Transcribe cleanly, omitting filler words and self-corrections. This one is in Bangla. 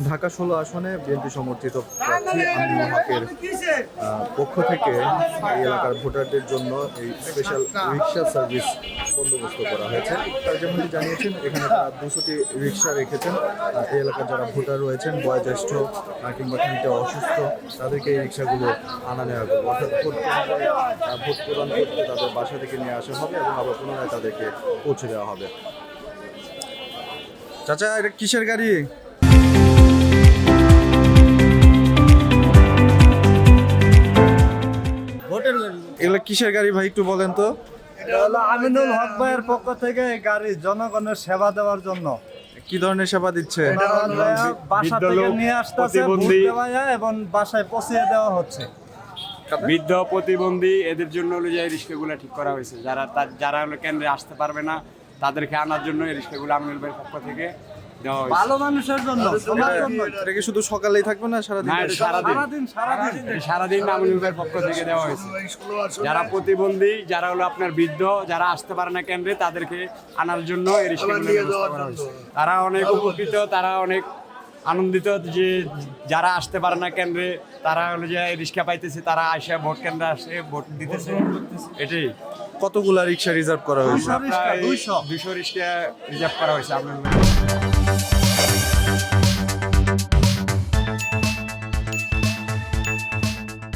ঢাকা 16 আসনে বিএনপি সমর্থিত প্রার্থী আমিনুল হকের পক্ষ থেকে এই এলাকার ভোটারদের জন্য এই স্পেশাল রিক্সা সার্ভিস বন্দোবস্ত করা হয়েছে। তারা যেমনটি জানিয়েছেন, এখানে তারা 200টি রিক্সা রেখেছেন। এই এলাকার যারা ভোটার রয়েছেন, বয়োজ্যেষ্ঠ কিংবা খানিকটা অসুস্থ, তাদেরকে এই রিক্সাগুলো আনা নেওয়া করবে। অর্থাৎ ভোট প্রদান করতে তাদের বাসা থেকে নিয়ে আসা হবে এবং আবার পুনরায় তাদেরকে পৌঁছে দেওয়া হবে। চাচা, এটা কিসের গাড়ি? ভোটের গাড়ি। এগুলো কিসের গাড়ি ভাই, একটু বলেন তো। এটা হলো আমিনুল হক ভাইয়ের পক্ষ থেকে এই গাড়ি জনগণের সেবা দেওয়ার জন্য। কি ধরনের সেবা দিচ্ছে? বাসা থেকে নিয়ে আসতেছে, ভোট দেওয়া যায় এবং বাসায় পৌঁছে দেওয়া হচ্ছে। বৃদ্ধ প্রতিবন্ধী এদের জন্য হলো যে এই রিক্সাগুলো ঠিক করা হয়েছে। যারা হলো কেন্দ্রে আসতে পারবে না, তাদেরকে আনার জন্য এই রিক্সাগুলো আমিনুল ভাইয়ের পক্ষ থেকে দেওয়া হয়েছে। ভালো মানুষের জন্য, সবার জন্য। এটা কি শুধু সকালেই থাকবে না সারাদিন? সারাদিন আমিনুল ভাইয়ের পক্ষ থেকে দেওয়া হয়েছে। যারা প্রতিবন্ধী, যারা হলো আপনার বৃদ্ধ, যারা আসতে পারে না কেন্দ্রে, তাদেরকে আনার জন্য এই রিক্সাগুলো ব্যবস্থা করা হয়েছে। তারা অনেক উপকৃত, তারা অনেক আনন্দিত যে যারা আসতে পারে না কেন্দ্রে, তারা হলো যে রিক্সা পাইতেছে, তারা আসে ভোট কেন্দ্রে আসে ভোট দিতেছে। এটাই। কতগুলা রিক্সা রিজার্ভ করা হয়েছে? 200 200 রিক্সা রিজার্ভ করা হয়েছে আমিনুল ভাই।